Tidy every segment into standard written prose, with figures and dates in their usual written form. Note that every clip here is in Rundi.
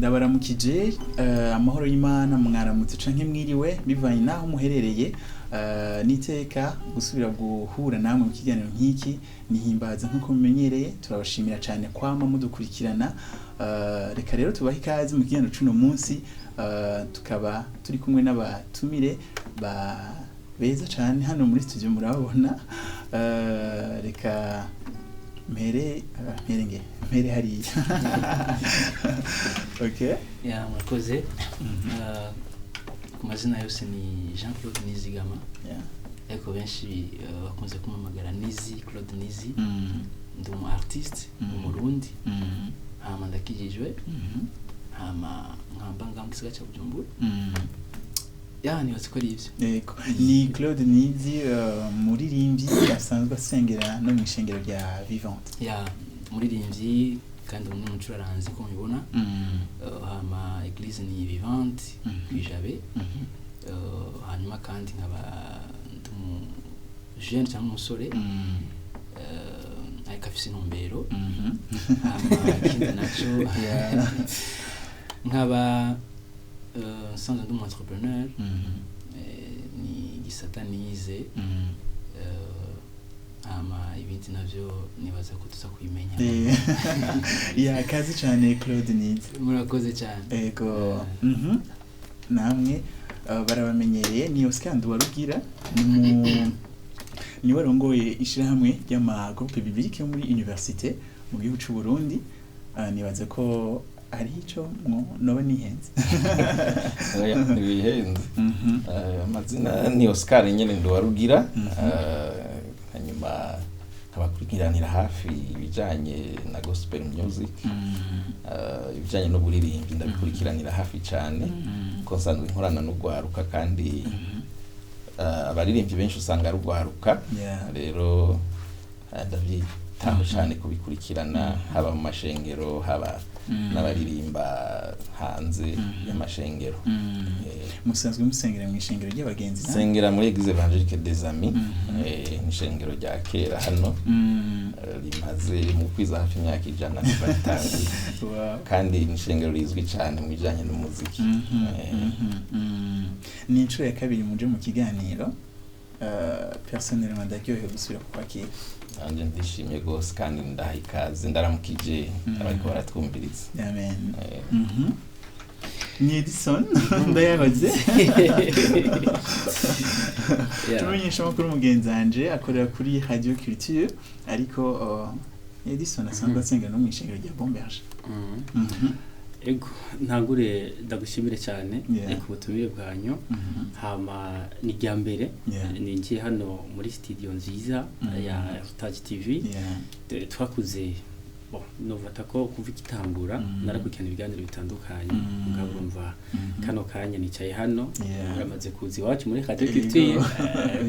ndabaramukije amahoro y'Imana mwaramutse canke mwiriwe bivanye naho muherereye niteka gusubira guhura namwe mu kiganiro nk'iki nihimbaza nk'uko mumenyereye turabashimira cyane kwama mudukurikirana reka rero tubahe ikaze mu kiganiro cuno munsi tukaba turi kumwe n'abatumire beza cyane hano muri studio murabona reka mere hariya okay ya mwakoze ku mazina yose ni Jean Claude Nizigama ariko benshi bakunze kumamagara Nizi Claude Nizi ndi umu artiste umurundi hama ndakijijwe hama nkambanga mu gisagara cya Bujumbura yani batse ko ari ivyo yego ni Claude Nizi muririmbyi asanzwe asengera no mu ishengero rya Vivante ya muririmbyi kandi n'umucuraranzi ko mubibona hama église ni Vivante kwijabe hanyuma kandi nkaba ndumu jeune cyangwa umusore ariko afise intumbero hama ikindi naco nkaba sanzwe ndi entrepreneur ni gisatanize hama ibindi navyo nibaza ko tuza kwimenya ya kazi cyane Claude Nizi murakoze cyane yego namwe barabamenyereye ni Oscar Nduwarugira ni warongoye ishirahamwe y'ama groupe biblique yo muri université mu gihugu cy'u Burundi nibaza ko ari ico noba nihenze nibihenze amazina ni Oscar nyene Nduwarugira hanyuma abakurikiranira hafi ibijanye na gospel music ibijanye no buririmbi ndabikurikiranira hafi cyane ko nsanzwe nkorana no gwaruka kandi abaririmbyi benshi usanga rugwaruka rero ndabyitaho cyane kubikurikirana haba mu mashengero haba n'abaririmba hanze y'amashengero musanzwe musengera mu ishengero ry'abagenzi sengera muri Église Évangélique des Amis n'ishengero rya kera hano rimaze mu kwiza hafi imyaka 150 kandi n'ishengero rizwi cyane mu bijanye n'umuziki ni inshuro ya kabiri muje mu kiganiro personnellement ndaryohewe gusubira kukwakira anje ndishimye gose kandi ndaha ikaze ndaramukije abariko baratwumviriza amen ni Edison ndayahoze tumenyesha makuru mugenzanje akorera kuri Radio Culture ariko Edison asanzwe asengera no mu ishengero rya Bomberge ego ntagure ndagushimire cyane ku butumire bwanyu hama ni rya mbere ningiye hano muri studio nziza ya Touch TV twakuze novata ko kuva ikitangura narakurikirana ibiganiro bitandukanye mugabo urumva kano kanya nicaye hano uramaze kuzi iwacu muri Radio Culture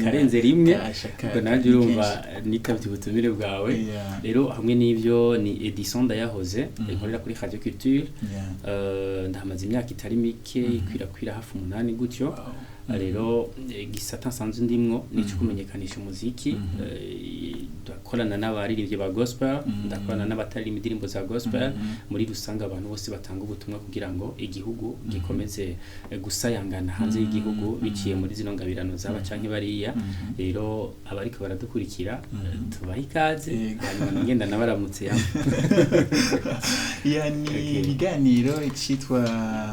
karenze rimwe ubwo nanjye urumva nikabye ubutumire bwawe rero hamwe n'ivyo ni Edison ndayahoze nkorera kuri Radio Culture ndahamaze imyaka itari mike ikwirakwira hafi 8 gutyo rero gisata nsanzwe ndimwo nico kumenyekanisha umuziki ndakorana n'abaririmbyi ba gospel ndakorana n'abataririmba indirimbo za gospel muri rusanga abantu bose batanga ubutumwa kugira ngo igihugu gikomeze gusayangana hanze y'igihugu biciye muri zino ngabirano zaba canke bariya rero abariko baradukurikira tubaha ikaze hanyuma ngenda nabaramutse ya yani ibiganiro citwa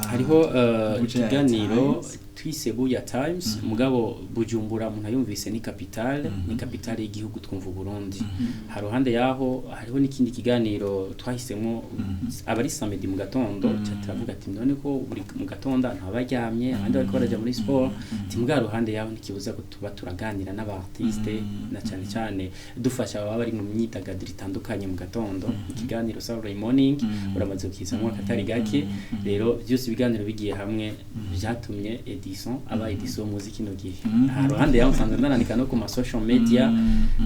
hariho ikiganiro twise Buya Times mugabo Bujumbura umuntu ayumvise ni capitale y'igihugu twumva Burundi haruhande yaho hariho n'ikindi kiganiro twahisemo abari samedi mu gatondo cyatavuga ati none ko buri mu gatondo ntabaryamye abandi bariko baraja muri sport timugara ruhande yaho ntikibuza ko tuba turaganira n'abartiste na cyane cyane dufasha baba bari mu myidagaduro itandukanye mu gatondo ikiganiro Saturday morning uramaze kukizamwa katari gake rero byose ibiganiro bigiye hamwe byatumye Edison aba Edison muziki no gihe haruhande yaho nsanzwe ndananika no ku ma social media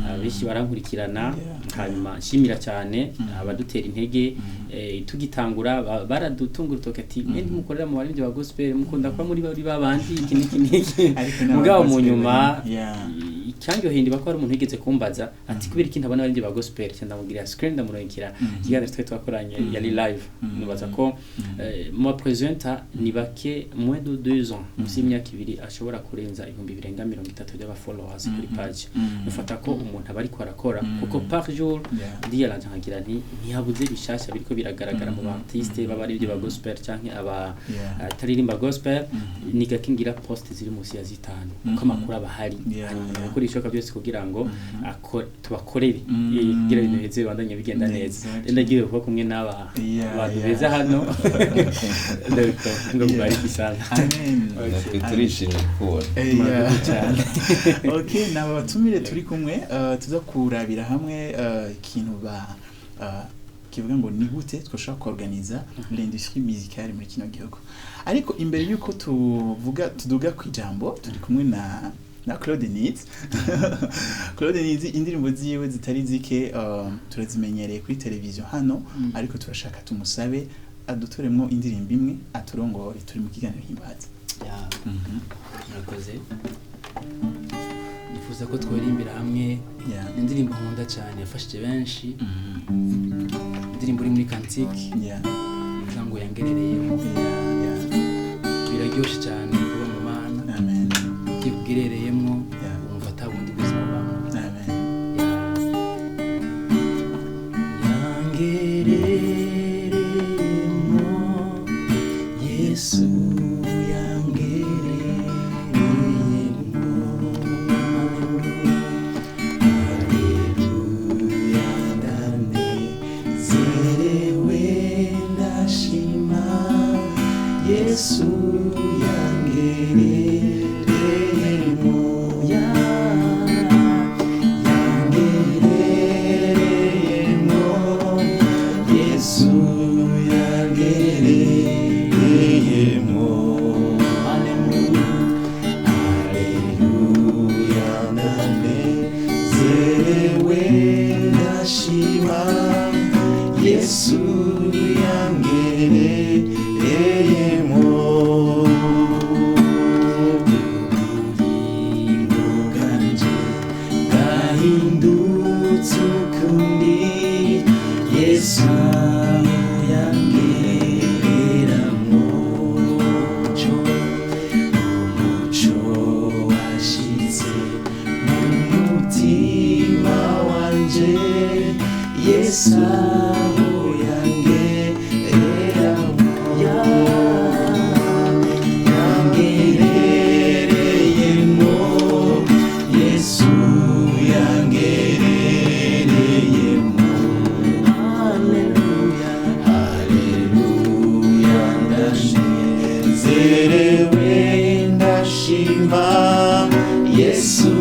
abishi barankurikirana hanyuma nshimira cyane abadutera intege tugitangura baradutungura tokati ndi mukorera mu barindi ba gospel mukunda kwa muri bari babandi iki mugabo mu nyuma cyangiye hindi bako hari umuntu yigeze kumbaza ati kubera iki ntabona abandi ba gospel cyangwa ndamubwira screen ndamurengera ikiganiro twe twakoranye yari live nubaza ko mu presenter ni bake moins de 2 ans musi imyaka 2 ashobora kurenza 230 by'aba followers kuri page ufata ko umuntu abari ko arakora kuko par jour ndiye arangira nti ntihabuze bishasha biriko biragaragara mu artiste babari ibyo ba gospel cyangwa aba taririmba gospel ni gakingira post ziri musi ya 5 uko amakuru abahari kuri ishoka byose kugira ngo tubakorere kugira ibintu heze bandanye bigenda neza ndagiye kuba kumwe n'aba abantu beza hano ngo bari bisana turishimye kubona okay naba batumire turi kumwe tuza kurabira hamwe ikintu kivuga ngo ni gute twashaka kuorganiza l'industrie musicale muri kino gihugu ariko imbere yuko tuduga kwijambo turi kumwe na Claude Niz Claude Niz indirimbo ziwe zitari zike turazimenyereye kuri televiziyo hano ariko turashaka tumusabe adutoremwo indirimbo imwe aturongore turi mu kiganiro himbaza murakoze nifuza ko twarimbira hamwe indirimbo nkunda cyane yafashije benshi indirimbo iri muri Cantique ngo yangerereye biraryoshe cyane kuba mu Mana amen kibwirereyemo umva atabundi buzima bwawe amen yangerereyemo Yesu Yesu yangerereyemo yangerereyemo Yesu yangerereyemo haleluya ndanezerewe ndashima Yesu yangerereyemo Yesu yangereramo umuco washitse mu mutima wanje Yesu yangereramo yangerereyemo Yesu yangerereyemo zerewe ndashima Yesu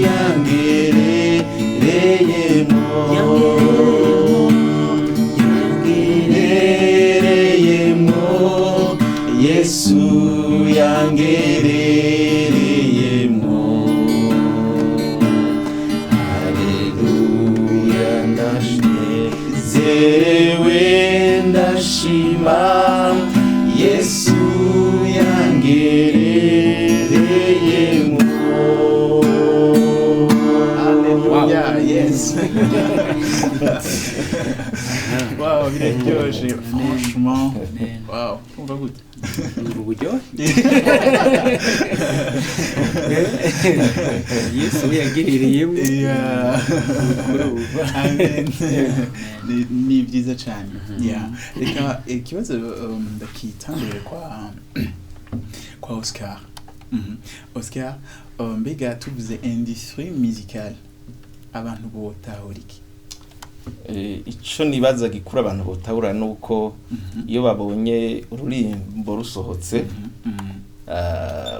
yangerereyemo yangerereyemo Yesu yangerereyemo haleluya ndanezerewe ndashima Yesu yangerereyemo haleluya yes wow biraryoshe franchement wow umva gute uburyo Yesu yangerereyemo ni byiza cyane reka ikibazo ndakitangurire kwa Oscar Oscar mbega tuvuze industrie musicale abantu botahura iki ico nibaza gikura abantu botahura nuko iyo babonye ururimbo rusohotse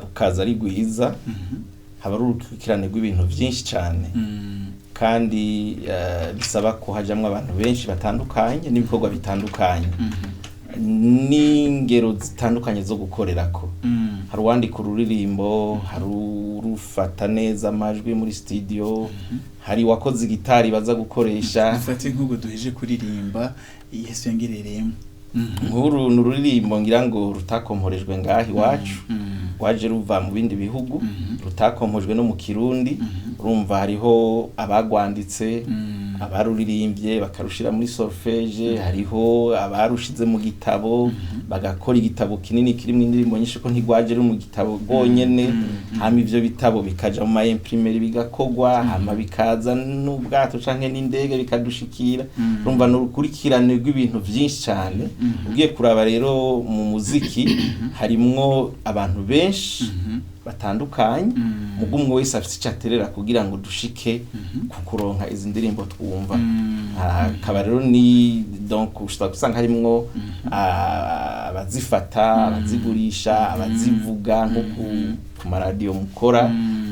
rukaza ari gwiza haba rukurikirane rw'ibintu byinshi cyane kandi bisaba ko hajamwe abantu benshi batandukanye n'ibikorwa bitandukanye n'ingero zitandukanye zo gukorerako hari uwandika ururirimbo hari urufata neza amajwi muri studio hari wakoze gitari baza gukoresha ufate nk'ugo duheje kuririmba Yesu yangerereyemo nkuru n'ururirimbo ngira ngo rutakomorejwe ngahi wacu waje ruva mu bindi bihugu rutakomojwe no mu Kirundi urumva hariho abagwanditse abaruririmbye bakarushira muri solfège hariho abarushize mu gitabo bagakora igitabo kinini kirimo indirimbo nyinshi ko ntigwaje ru mu gitabo bonyene hama ivyo bitabo bikaja mu imprimeri bigakogwa hama bikaza n'ubwato canke n'indege bikadushikira urumva n'urukurikirane rw'ibintu vyinshi cyane ugiye kuraba rero mu muziki harimwo abantu benshi batandukanye mugumwe wese afite icyaterera kugira ngo dushike kukuronka izi ndirimbo twumva akaba rero ni donc ushobora gusanga harimwo abazifata abazigurisha abazivuga nko ku maradiyo mukora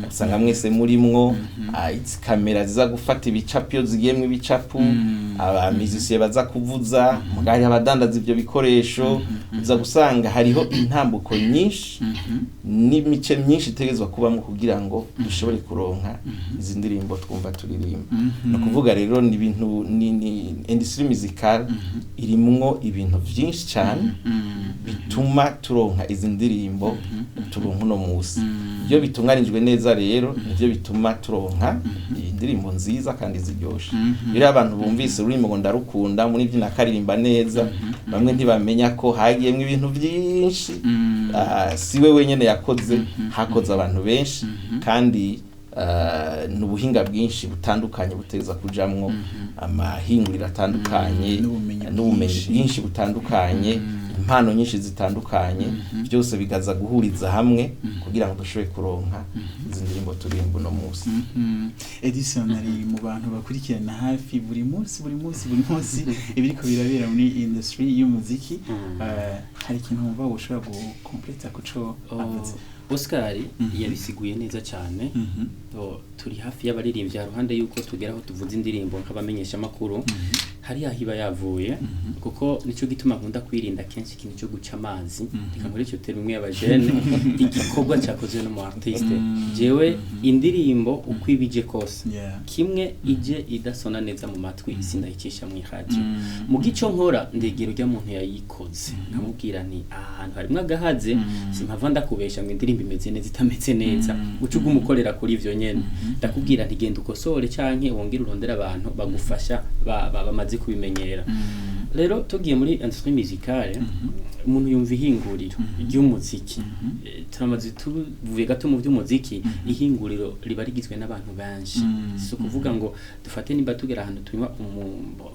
usanga mwese murimwo izi kamera ziza gufata ibicapo zigiyemwe ibicapo abamizisiye baza kuvuza mugari abadandaza ivyo bikoresho uza gusanga hariho intambuko nyinshi n'imice myinshi itegezwa kubamo kugira ngo dushobore kuronka izi ndirimbo twumva turirimba no kuvuga rero ni ibintu ni industry musical irimwo ibintu vyinshi cyane bituma turonka izi ndirimbo turonka no musi byo bitunganijwe neza rero nivyo bituma turonka indirimbo nziza kandi ziryoshe rero abantu bumvise ururimo ngo ndarukunda muri vyo nakaririmba neza bamwe ntibamenya ko hagiyemwe ibintu byinshi siwe wenyene yakoze hakoze abantu benshi kandi n'ubuhinga bwinshi butandukanye buteza kujamwo amahinguriro atandukanye n'ubumenyi bwinshi butandukanye impano nyinshi zitandukanye byose bigaza guhuriza hamwe kugira ngo dushobore kuronka izi ndirimbo turimbo no musi Edison ari mu bantu bakurikirana hafi buri munsi ibiriko birabera muri industry y'umuziki hari ikintu wumva ushobora gukompleta kuco avuze Oscar yabisiguye neza cyane turi hafi y'abaririmbyi ruhande yuko tugeraho tuvuza indirimbo nk'abamenyesha makuru hari yahiba yavuye kuko nico gituma nkunda kwirinda kenshi ikintu cyo guca amazi ikamuri cyo terumwe y'abajene igikorwa cyakozwe no mu artiste jewe indirimbo ukwibije kose kimwe ije idasona neza mu matwi sindayicisha mu radio mu gico nkora ndegero rya muntu yayikoze nkamubwira nti ahantu harimwe agahaze simpava ndakubesha mu indirimbo imeze neza itameze neza ucuga umukorera kuri ivyo nyene ndakubwira nti genda ukosore canke wongera urondera abantu bagufasha bamaze kubimenyera rero tugiye muri industrie musicale umuntu yumva ihinguriro ry'umuziki turamaze tuvuye gato mu by'umuziki ihinguriro riba rigizwe n'abantu benshi so kuvuga ngo dufate nimba tugera ahantu tunywa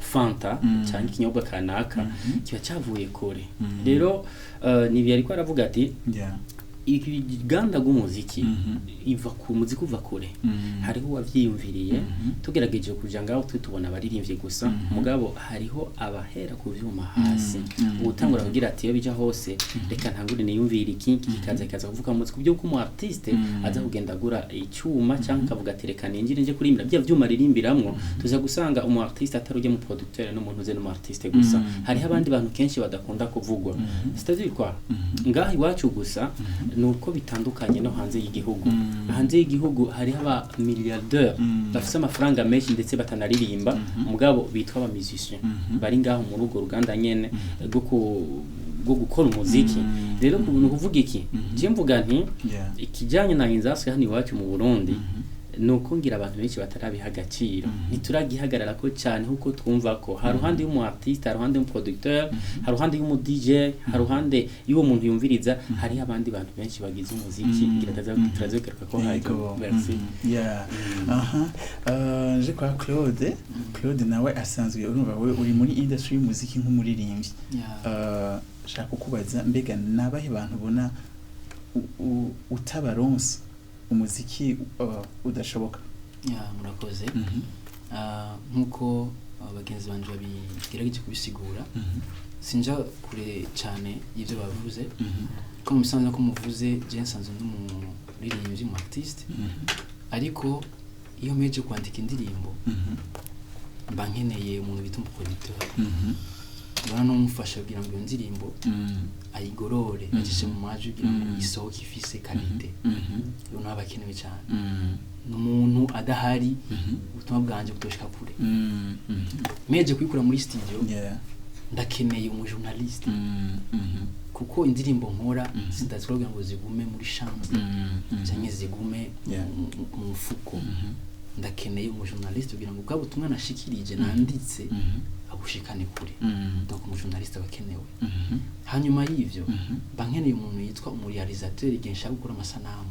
fanta cyangwa ikinyobwa kanaka kiba cyavuye kure rero nibi ariko aravuga ati iganda gumuziki iva ku muziki uva kure hariho wavyiyumviriye tugerageje kuja ngaho tubona abaririmbye gusa mugabo hariho abahera ku vyuma hasi utangura kugira ati yo bija hose reka ntangure niyumvira iki kikaza kuvuga muziki byo ko mu artiste aza kugenda gura icyuma cyangwa kavuga ati reka ninjire nje kurimbira bya vyuma ririmbiramwo tuza gusanga umu artiste ataruje mu producteur no muntu ze no mu artiste gusa hariho abandi bantu kenshi badakunda kuvugwa c'est-à-dire quoi ngaho iwacu gusa nuko bitandukanye no hanze y'igihugu hanze y'igihugu hari aba milliardaire bafite amafaranga menshi ndetse batanaririmba mugabo bitwa aba musicien bari ngaho mu rugo ruganda nyene go gukora umuziki rero kubuntu kuvuga iki je mvuga nti ikijanye na inzaswe hano iwacu mu Burundi nuko ngira abantu benshi batarabiha agaciro ntituragihagarara ko cyane huko twumva ko haruhande y'umu artiste haruhande y'umu producteur haruhande y'umu DJ haruhande y'uwo muntu yumviriza hari abandi bantu benshi bagize umuziki ngira turazokeruka ko hariko merci je kwa Claude nawe asanzwe urumva we uri muri industry y'umuziki nk'umuririmbyi shaka kubaza mbega nabahe bantu bona utabaronse umuziki udashoboka murakoze nkuko abagenzi banje babigerageje kubisigura sinja kure cyane y'ibyo bavuze ko musanze ko muvuze je nsanze n'umuririmbyi mu artiste ariko iyo meje kwandika indirimbo mba nkeneye umuntu bita umuproducteur bana no mufasha kugira ngo iyo ndirimbo ayigorore agishe mu maji kugira ngo isohoke ifise kalite yo nabakenewe cyane n'umuntu adahari ubutumwa bwanje butoshika kure meje kwikura muri studio ndakeneye umujournaliste kuko indirimbo nkora sindazikugira ngo zigume muri chambre cyangwa zigume mu mufuko ndakeneye umujournaliste kugira ngo ubwo butumwa nashikirije nanditse abushikane kure donc umujournaliste abakenewe hanyuma y'ivyo bankeneye umuntu yitwa umurealisateur gensha gukora amasanamu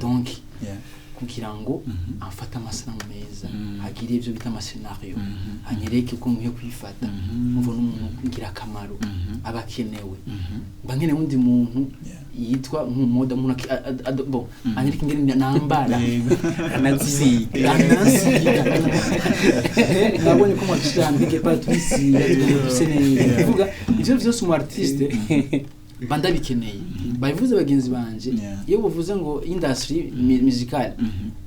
donc kugira ngo amfata amasanamu meza agire ivyo bita amascenario anyereke uko nkwiye kwifata mvona umuntu ngira akamaro abakenewe bankeneye undi muntu yitwa nk'umumoda umuntu bon anyereke ngene nambara anaziga nabonye ko mwashaka que pas twisi kuvuga ivyo vyose umu artiste banda bikeneye bayivuze bagenzi banje iyo buvuze ngo industry musicale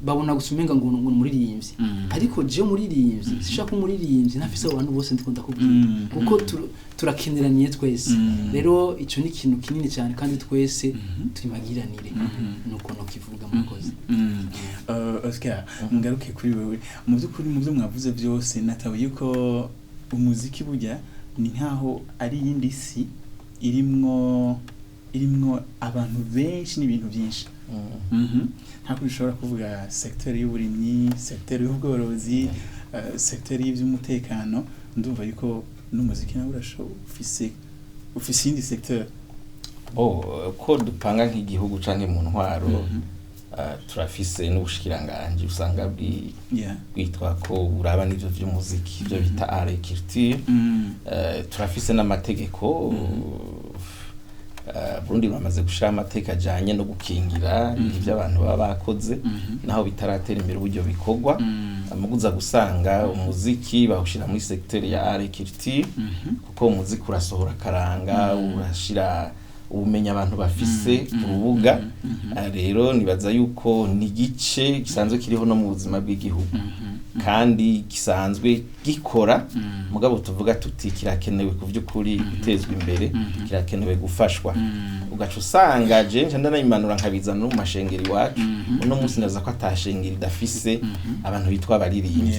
babona gusumenga ngo muririmbyi ariko je muririmbyi sishaka umuririmbyi nafise abantu bose ndikunda kubwira kuko turakeneraniye twese rero ico ni ikintu kinini cyane kandi twese turimagiranire nuko no kivuga mukoze Oscar ngaruke kuri wewe mu byukuri mu byo mwavuze byose natawe yuko umuziki burya ni nkaho ari yindi si irimwo abantu benshi n'ibintu byinshi ntabwo bishobora kuvuga secteur y'uburimyi secteur y'ubworozi secteur y'iby'umutekano ndumva yuko n'umuziki nawe ufise indi secteur ko dupanga nk'igihugu canke mu ntwaro turafise n'ubushikiranganje usanga bwitwa ko uraba n'ivyo vy'umuziki byo bita art et culture turafise n'amategeko Burundi bamaze gushira amateka ajanye no gukingira ivyo abantu baba bakoze naho bitaratera imbere uburyo bikorwa amuguza gusanga umuziki bawushira muri secteur ya art et culture kuko umuziki urasohora karanga urashira ubumenya abantu bafise urubuga rero nibaza yuko ni gice gisanzwe kiriho no mu buzima bw'igihugu kandi gisanzwe gikora mugabo tuvuga tuti kirakenewe kuvyukuri gutezwa imbere kirakenewe gufashwa ugaca usanga je ndanayimanura nkabizana no mu mashengeri wacu uno munsi ndaza ko atashengeri dafise abantu bitwa baririmbyi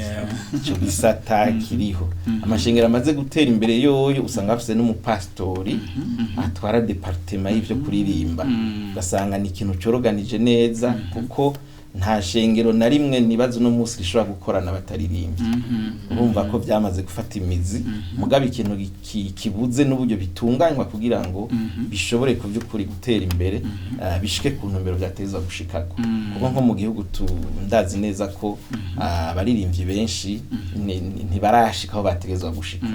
cyo gisata kiriho amashengeri amaze gutera imbere yoyo usanga bafise n'umupastori atwara departement y'ivyo kuririmba ugasanga ni ikintu cyoroganije neza kuko nta shengero na rimwe nibazo no munsi rishobora gukorana bataririmbye urumva ko byamaze gufata imizi mugabo ikintu kibuze n'uburyo bitunganywa kugira ngo bishobore kuvyukuri gutera imbere bishike ku ntumbero byatezwa gushikako kuko nko mu gihugu ndazi neza ko abaririmbyi benshi ntibarashikaho bategezwa gushika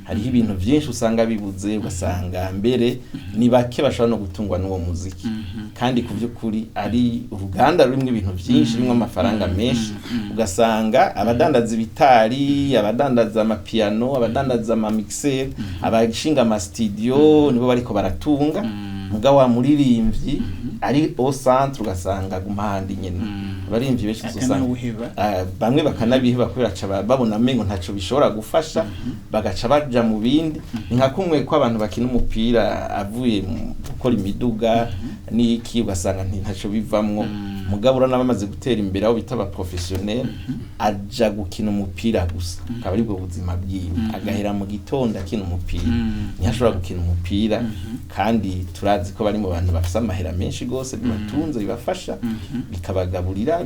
hariho ibintu byinshi usanga bibuze ugasanga mbere ni bake bashobora no gutungwa n'uwo muziki kandi kuvyukuri ari uruganda rurimwe ibintu byinshi rimwe amafaranga menshi ugasanga abadandaza ibitari abadandaza amapiano abadandaza amamixer abashinga ama studio nibo bariko baratunga muga wa muririmbyi ari au centre ugasanga gumahandi nyene abarimvyi benshi usanga bamwe bakanabiheba kubera babona amengo ntaco bishobora gufasha bagaca baja mu bindi nka kumwe ko abantu bakina umupira avuye gukora imiduga niki ugasanga ntaco bivamwo mugabo urana bamaze gutera imbere aho bitaba professionnel aja gukina umupira gusa akaba ari bwo buzima bwiwe agahera mu gitondo akina umupira ntiyashobora gukina umupira kandi turazi ko bari mu bantu bafise amahera menshi gose bibatunze bibafasha bikabagaburira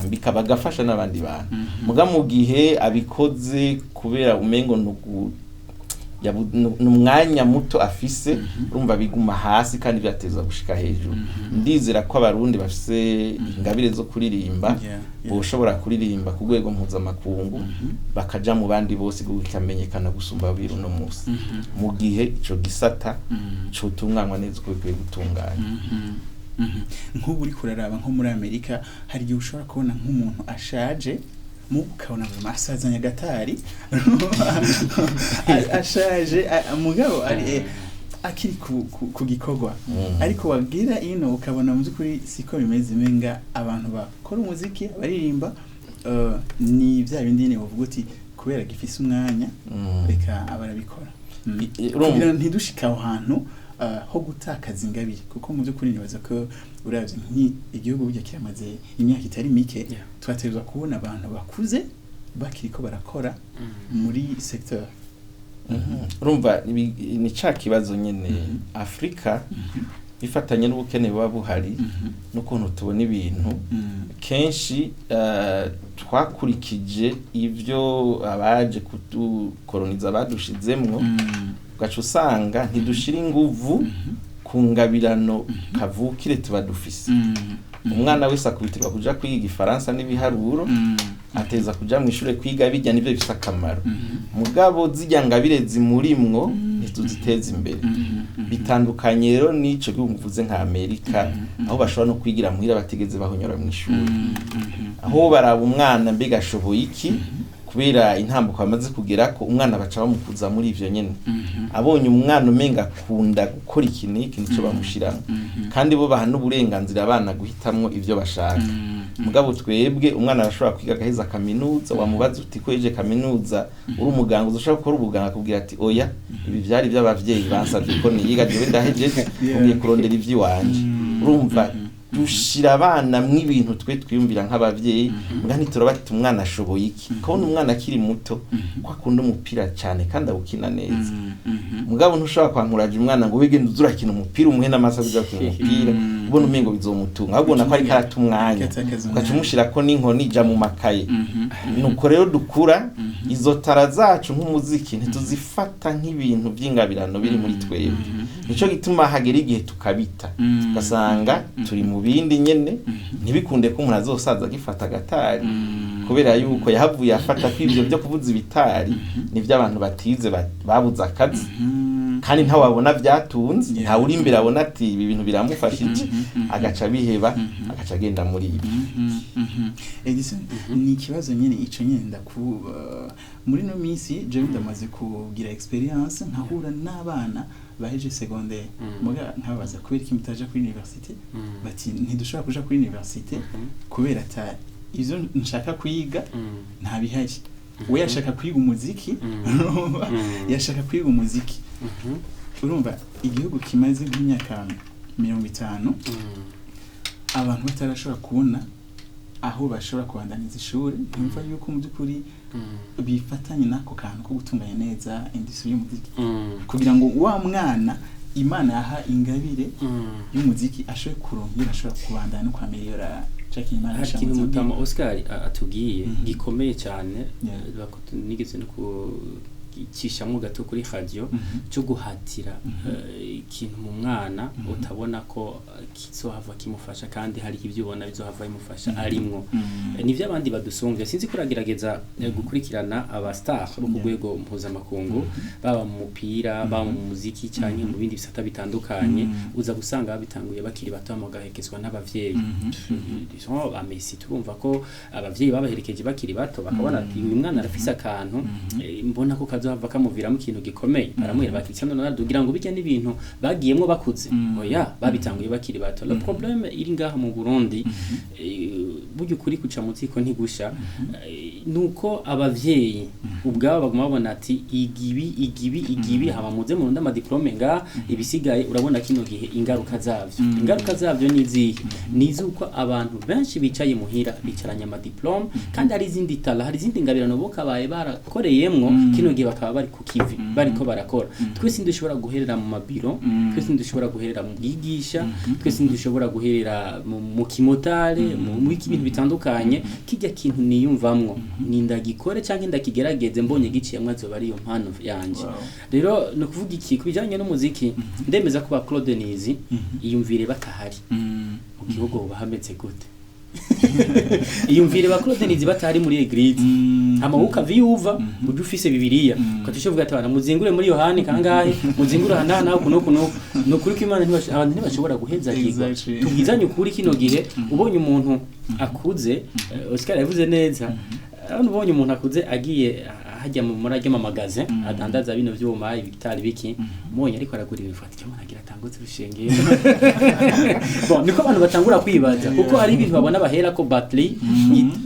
bikabagafasha n'abandi bantu muga mu gihe abikoze kubera umengo n'umwanya muto afise urumva biguma hasi kandi byatezwa gushika hejuru ndizera ko abarundi bafise ingabire zo kuririmba boshobora kuririmba ku rwego mpuzamakungu bakaja mu bandi bose gukamenyekana gusumba biru no musi mu gihe ico gisata cotunganywa neza uko bikwiye gutunganya nk'ubu uri kuraraba nko muri Amerika hari igihe ushobora kubona nk'umuntu ashaje mukabona mu masaza nyagatari ashaje mugabo ari akiri ku gikorwa ariko wabwira ino ukabona mu byukuri siko bimeze menga abantu bakora umuziki baririmba ni bya bindi ne uvuga uti kubera gifise umwanya reka abarabikora urumva ntidushika aho hantu ho gutakaza ingabire kuko mu byukuri nibaza ko uravye igihugu burya kiramaze imyaka itari mike twaterwa kubona abantu bakuze bakiriko barakora muri secteur urumva ni ca kibazo nyene Afrika bifatanye n'ubukene buba buhari n'ukuntu tubona ibintu kenshi twakurikije ivyo abaje kudukoloniza badushizemwo ugaca usanga ntidushira inguvu ku ngabirano kavukire tuba dufise umwana wese akubitirwa kuja kwiga igifaransa n'ibiharuro ateza kuja mu ishure kwiga bijya nivyo bifise akamaro mugabo zijya ngabire zimurimwo ntituziteza imbere bitandukanye rero n'ico gihuguvuze nka Amerika aho bashobora no kwigira muhira bategeze bahonyora mu ishuri aho baraba umwana mbega ashoboye iki kubera intambuko bamaze kugera ko umwana baca bamukuza muri ivyo nyene abonye umwana umenga akunda gukora ikiniki nico bamushiramo kandi bo baha n'uburenganzira abana guhitamwo ivyo bashaka mugabo twebwe umwana arashobora kwiga agaheza kaminuza wamubaza uti ko yeje kaminuza uri umuganga uzoshobora gukora ubuganga akubwira ati oya ibi vyari by'abavyeyi bansavye ko niyiga jewe ndahejeje ugiye kurondera ivy'iwanje urumva dushira abana mw'ibintu twe twiyumvira nk'abavyeyi mbwa ntiturabati umwana ashoboye iki kubona umwana akiri muto ko akunda umupira cyane kandi awukina neza mugabo ntushobora kwankuraje umwana ngo wige nduzurakina umupira umuhe n'amasaha uza gukina umupira ubona umengo bizomutunga ahubwo nako ari karata umwanya ugaca umushirako n'inkoni ija mu makaye nuko rero dukura izo tara zacu nk'umuziki ntituzifata nk'ibintu by'ingabirano biri muri twebwe nico gituma hagera igihe tukabita ugasanga turi mu bindi nyene ntibikunde ko umuntu azosaza agifata agatari kubera yuko yahavuye afata kw'ivyo byo kuvuza ibitari nivyo abantu batize babuze akazi kandi nta wabona byatunze nta uri imbere abona ati ibi bintu biramufashije agaca biheba agaca agenda muri ibi Edison ni ikibazo nyene ico nyenda ku muri no misi je ndamaze kugira experience nkahura n'abana baheje secondaire muga nkabaza kubera iki mutaje kuri université bati ntidushobora kuja kuri université kubera ata izo nshaka kwiga nta bihari we yashaka kwiga umuziki yashaka kwiga umuziki urumva igihugu kimaze nk'imyaka 50 abantu batarashobora kubona aho bashobora kubandaniza ishuri numva yuko mu byukuri bifatanye nako kantu ko gutunganya neza industry y'umuziki kugira ngo wa mwana Imana yaha ingabire y'umuziki ashoboye kuronka ashobora kubandana no kwameliora hari ikintu mutama Oscar atubwiye gikomeye cyane nigeze no kishamwe gato kuri radio cyo guhatira ikintu mu mwana utabona ko kizohava kimufasha kandi hari ibyo ubona bizohava bimufasha arimwo nivyo abandi badusumvye sinzi kuragerageza gukurikirana aba star bo ku rwego mpuzamakungu baba mu mupira baba mu muziki cyane mu bindi bisata bitandukanye uza gusanga babitanguye bakiri bato mugahekezwa n'abavyeyi disons amesi turumva ko abavyeyi babaherekeje bakiri bato bakabona ati uyu mwana arafise akantu mbona ko hava kamuviramo ikintu gikomeye baramwira ba Cristiano Ronaldo kugira ngo bijya n'ibintu bagiyemo bakuze oya babitanguye bakiri bato le problème iri ngaha mu Burundi buryo kuri kuca muziko ntigusha nuko abavyeyi ubwabo baguma babona ati igibi hama muze mu ndama diplome nga ibisigaye urabona kino gihe ingaruka zavyo nizihe nizuko abantu benshi bicaye muhira bicaranye ama diplome kandi ari izindi tala hari izindi ngabirano bokabaye barakoreyemwo kino gihe bakaba bari ku kivi bariko barakora twese ndushobora guherera mu mabiro twese ndushobora guherera mu bwigisha twese ndushobora guherera mu kimotare mu ibintu bitandukanye kijya kintu niyumvamwo nindagikore cyangwa ndakigerageze mbonye giciye mwazo bari yo mpano yanje rero no kuvuga iki kubijanye n'umuziki ndemeza ko ba Claude Nizi iyumvire batahari mu gihugu bahametse gute iyumvire ba Claude Nizi batari muri eglise amahuka viyuva uje ufise bibiliya ukatishovuga ati bana muzingure muri Yohani kangahe muzingura hana kuno no kuri Imana abantu ntibashobora guheza gigo tubwizanye ukuri kino gihe ubonye umuntu akuze Oscar yavuze neza ubonye umuntu akuze agiye hajya mu murage mu magaze adandaza bino vyuma ibitari biki monye ariko aragura ibifati cyo managira tango gute urushengero bon niko abantu batangura kwibaza kuko ari ibintu babona bahera ko battery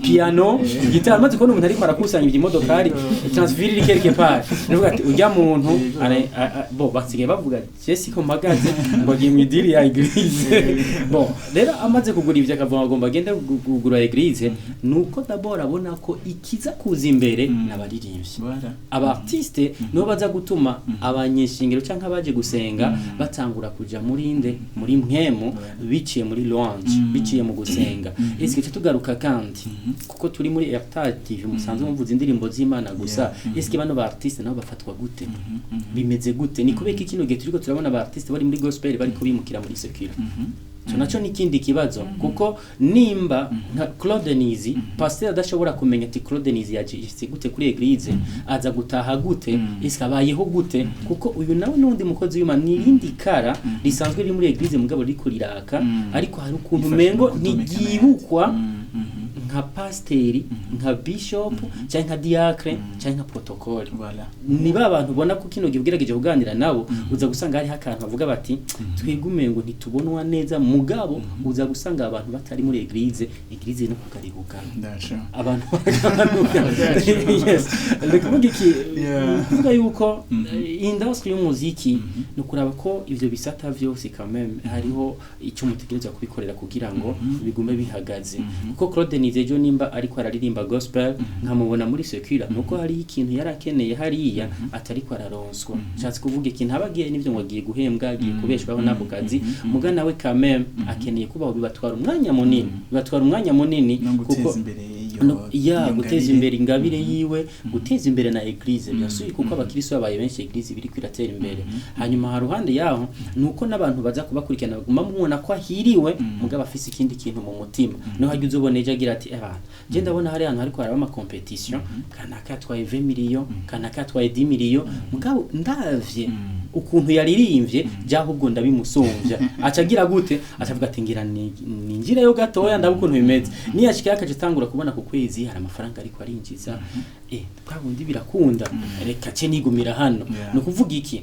piano guitar maze kubona umuntu ariko arakusanya iby'imodokari transfert iri quelque part nivuga ati ujya muntu bo basigaye bavuga Jesse ko magaze ngo agiye mu idiri ya eglise bon rero amaze kugura ibyo akavuga agomba agenda kugura eglise nuko d'abord abona ko ikiza kuza imbere n'abaririmbyi aba artiste nibo baza gutuma abanyeshingiro cyangwa abaje gusenga batangura kuja muri mpemu biciye muri louange biciye mu gusenga ese cyo tugaruka kandi kuko turi muri Airtel TV musanzwe mvuza indirimbo z'Imana gusa ese bano ba artiste nabo bafatwa gute bimeze gute ni kubeka kino gihe turiko turabona ba artiste bari muri gospel bari kubimukira muri secular so naco nikindi kibazo kuko nimba nka Claude Nizi pasteur adashobora kumenya ati Claude Nizi yaje gute kuri eglise aza gutaha gute iskabayeho gute kuko uyu nawe nundi mukozi w'Imana nirindi kara risanzwe riri muri eglise mugabo riko riraka ariko hari ukuntu mengo nigibukwa nka pasteri nka bishop cyangwa nka diacre cyangwa nka protocol ni abantu bona ko kino gibwirageje kuganira nabo uza gusanga hari hakantu bavuga bati twigumengo ntitubonwa neza mugabo uza gusanga abantu batari muri eglise no kugaribuka abantu yes lekuvuga iki kuvuga yuko industry y'umuziki no kuraba ko ivyo bisata vyose quand même hariho icyo mutegereza kubikorera kugira ngo bigume bihagaze kuko Claude Nizejo nimba ariko araririmba gospel nkamubona muri secular nuko hari ikintu yarakeneye hariya atari ko araronswa cyatse kuvuga ikintu abagiye nivyo ngo agiye guhembwa agiye kubeshwaho nabo kazi muga nawe quand même akeneye kubaho bibatwara umwanya munini kuko guteza imbere ingabire yiwe guteza imbere na eglise byasuye kuko abakristo babaye benshi eglise biri kwiratera imbere hanyuma ha ruhande yaho nuko nabantu baza kubakurikirana baguma mubona ko ahiriwe mugaba afise ikindi kintu mu mutima no hagize uboneje agira ati abantu je ndabona hari ahantu ariko haraba ama competition kanaka twaye 20 million kanaka twaye 10 million mugabo ndavye ukuntu yaririmbye byahubwo ndabimusumvya acagira gute acavuga ati ngira ninjire yo gatoya ndabukuntu bimeze niyashika akaje tangura kubona ku kwezi hari amafaranga ariko arinjiza twabundi birakunda reka ce nigumira hano no kuvuga iki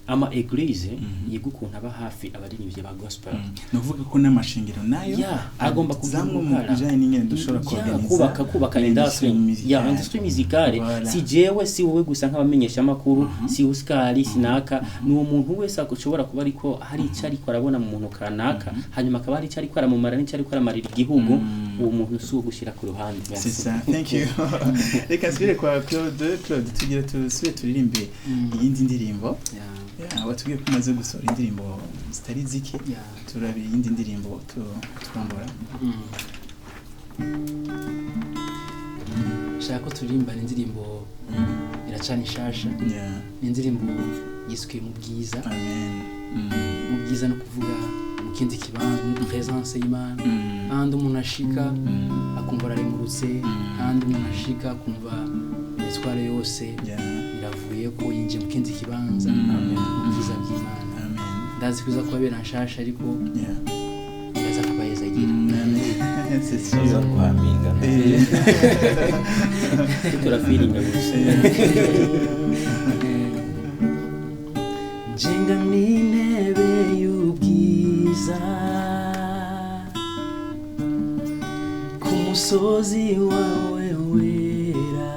ama eglise yigukunta aba hafi abaririmbye ba gospel no kuvuga ko n'amashingiro nayo agomba kuzamwa mu bijanye n'ingene dushobora kuorganiza kubaka industry musicale si jewe si wowe gusa nk'abamenyesha makuru si Oscar sinaka n'uwo muntu wese akoshobora kuba ariko hari icari ko arabona mu muntu kanaka hanyuma akaba hari icari ko aramumara n'icari ko aramarira igihugu uwo muntu si ugushira ku ruhande c'est ça thank you reka sire kwa Claude tugira tusubire turirimbe iyindi ndirimbo watubwiye ko umaze gusohora indirimbo zitari zike turabe iyindi ndirimbo turambura shaka ko turirimba indirimbo iracana ishasha indirimbo yiswe mu bwiza mu bwiza no kuvuga mu kindi kibanza muri presence y'Imana kandi umuntu ashika akumva aremurutse kandi umuntu ashika akumva imitwaro yose iravuye ko yinje mu kindi kibanza mu bwiza bw'Imana ndazi kuza kubera nshasha ariko ndaza kubayeza gira sisa kuhaminga turafiringa gusa jenga n'intebe y'ubwiza ku musozi wawe wera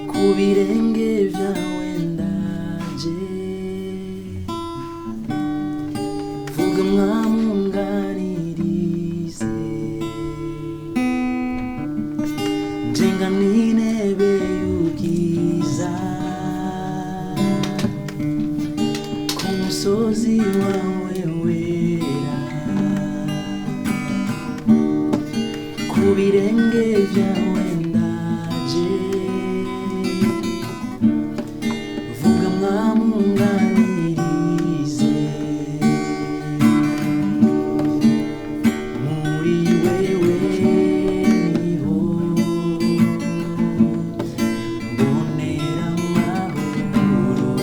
ku birenge byawe ndaje vuga mwamwunganirize jenga n'intebe y'ubwiza ku musozi wawe wera ku birenge byawe ndaje vuga mwamwunganirize muri wewe niho mbonera amahoro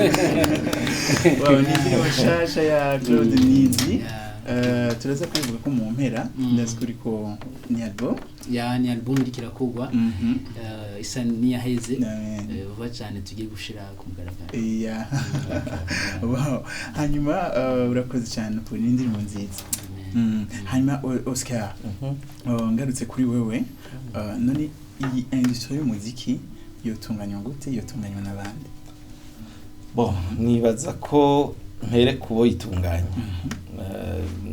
Wow, ni indirimbo nshasha ya Claude Nizi. Turaza kwivuga ko mu mpera ndazi kuri ko ni album ni album irikira kugwa isa niyaheze vuba cyane tugiye gushira ku mugaragaro. Wow, hanyuma urakoze cyane kuri indirimbo nziza. Hanyuma Oscar, ngarutse kuri wewe, none iyi industry y'umuziki yotunganywa gute, yotunganywa n'abandi? Bon, nibaza ko mpere kubo yitunganya.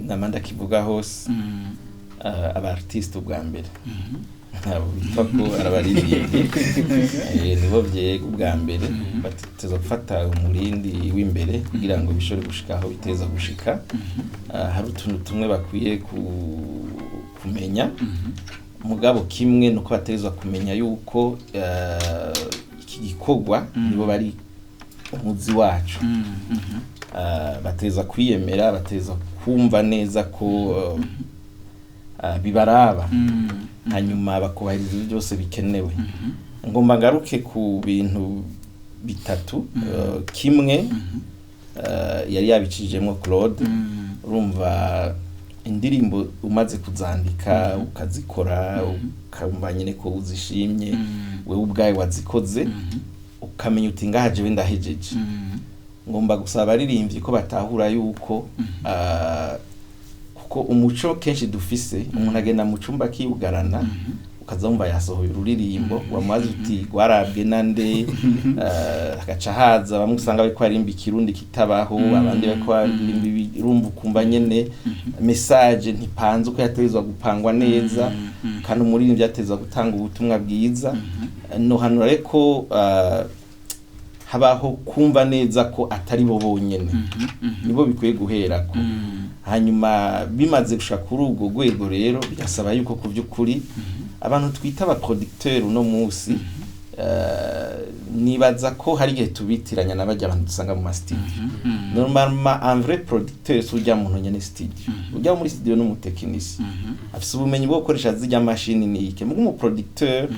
Namanda kivuga hose aba artiste ubwa mbere. Nabo bitako arabaririmbye. Nibo vyego ubwa mbere bateza gufata umurindi w'imbere kugira ngo bishore gushika aho biteza gushika. Hari utuntu tumwe bakwiye kumenya. Mugabo kimwe nuko batezwa kumenya yuko iki gikorwa nibo bari umuzi wacu. Bateza kwiyemera, bateza kumva neza ko bibaraba. Hanyuma bakubahiriza ibyo byose bikenewe. Ngomba ngaruke ku bintu bitatu. Kimwe yari yabicijemo Claude. Urumva indirimbo umaze kuzandika ukazikora ukamva nyine ko uzishimye wewe ubwaye wazikoze ukamenya uti ngahaje wenda hejeje. Ngomba gusaba aririmbye ko batahura yuko kuko umuco kenshi dufise umuntu agenda mu cumba kiyugarana ukazumva yasohoye ururirimbo wamaze uti gwarabwe nande agaca haza bamusanga bari kwarimba ikirundi kitabaho abandi bari kwarimba irumva kumva nyene message ntipanze uko yatezwa gupangwa neza kandi umuririmbyi yatezwa gutanga ubutumwa bwiza no hanura reko habaho kumva neza ko atari bo bonyene nibo bikwiye guherako. Hanyuma bimaze gushaka kuri ubwo rwego rero byasaba yuko ku by'ukuri abantu twita aba producteur uno munsi nibaza ko hari gihe tubitiranya n'abajya abantu dusanga mu studio. Normalement un vrai producteur sujya mu nyene studio. Ujya muri studio n'umutekinisi. Afise ubumenyi bwo gukoresha zijya machine nike. Mu producteur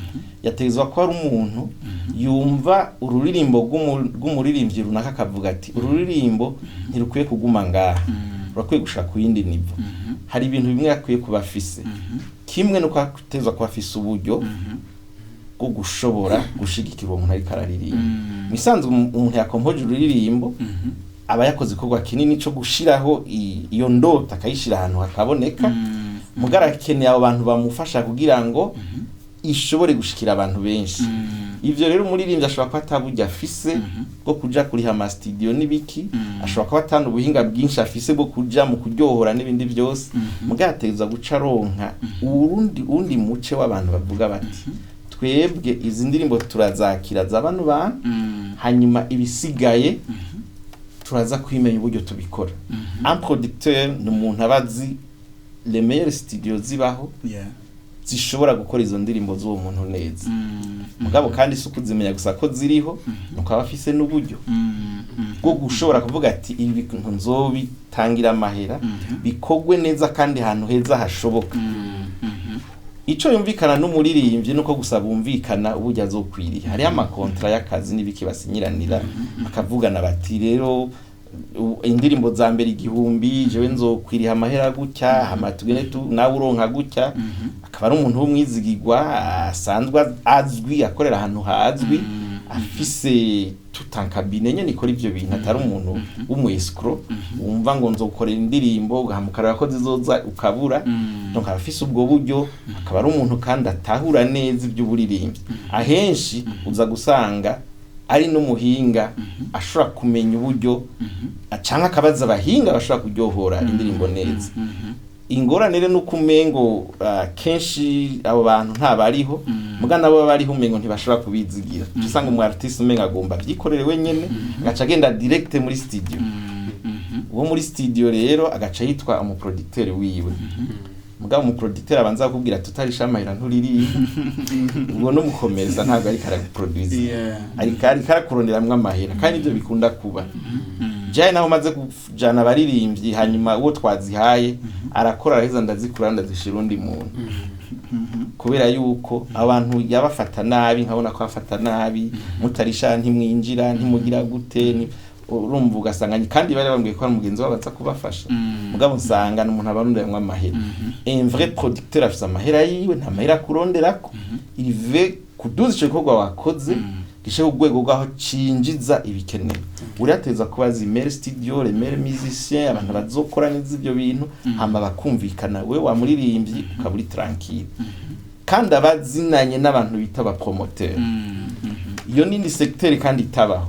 yatezwa ko ari umuntu yumva ururirimbo rw'umuririmbyi runaka kavuga ati ururirimbo ntirukwiye kuguma ngaha. Urakwiye gushaka kuyindi nivo. Hari ibintu bimwe yakwiye kubafise. Kimwe nuko atezwa kubafise uburyo bwo gushobora gushigikira umuntu ari kararirimba. Misanzwe umuntu yakompoje ururirimbo aba yakoze ikorwa kinini cyo gushiraho iyo ndota akayishira ahantu hakaboneka. Mugara keneye abo bantu bamufasha kugira ngo ishobore gushikira abantu benshi. Ivyo rero umuririmbyi ashobora ko ataburya afise bwo kuja kuri hama studio nibiki, ashobora ko atanu ubuhinga bwinshi afise bwo kuja mu kuryohora n'ibindi byose. Mugateza guca ronka urundi muce w'abantu bavuga bati twebwe izi ndirimbo turazakira z'abantu hanyuma ibisigaye turaza kwimenya uburyo tubikora. Un producteur ni umuntu abazi les meilleures studios zibaho zishobora gukora izo ndirimbo z'uwo muntu neza. Mugabo kandi isuku zimenya gusa ko ziriho nuko abafise n'uburyo bwo gushobora kuvuga ati ibi bintu nzobitangira amahera bikogwe neza kandi ahantu heza hashoboka. Ico yumvikana n'umuririmbyi nuko gusa bumvikana uburyo azokwiriye. Hari amakontra y'akazi nibiki basinyiranira bakavugana bati rero indirimbo za mbere 1000 jewe nzokwiriha amahera gutya hamatugene nawe uronka gutya. Akaba ari umuntu w'umwizigirwa asanzwe azwi akorera ahantu hazwi afise tutankabine nyene ikora ivyo bintu atari umuntu w'umwescro wumva ngo nzokorera indirimbo ugahamukara ko zizoza ukabura. Donc afise ubwo buryo akaba ari umuntu kandi atahura neza iby'uburirimbyi. Ahenshi uza gusanga ari n'umuhinga ashobora kumenya uburyo acanga akabaza abahinga bashobora kuryohora indirimbo neza. Ingorane rero nuko umengo kenshi abo bantu ntabariho mugana abo bariho umengo ntibashobora kubizigira. Usanga umu artiste umenga agomba byikorere wenyene agaca agenda direct muri studio. Uwo muri studio rero agaca yitwa umu producteur wiwe. Mugabo mu producteur abanza kubwira tutarisha amahera nturiri ubwo no mukomeza ntago ari kara producer ari karakuronderamwe amahera kandi ibyo bikunda kuba. Jaye naho maze kujana baririmbyi hanyuma uwo twazihaye arakora araheza ndazikura ndazishira undi muntu. Kubera yuko abantu yabafata nabi nkabona ko afata nabi mutarisha ntimwinjira ntimugira gute urumva ugasanga kandi bari bambwiye ko ari umugenzi wabo baza kubafasha mugabo nsanga n'umuntu abarundi yanywa amahera un vrai producteur afise amahera yiwe nta mahera kuronderako il veut kuduza ico gikorwa wakoze gishe urwego rwaho cinjiza ibikenewe urateza kubaza email studio email musicien abantu bazokora n'ivyo bintu hama bakumvikana we wamuririmbyi ukaburi tranquille kandi abazinanye n'abantu bita ba promoteur iyo nindi secteur kandi itabaho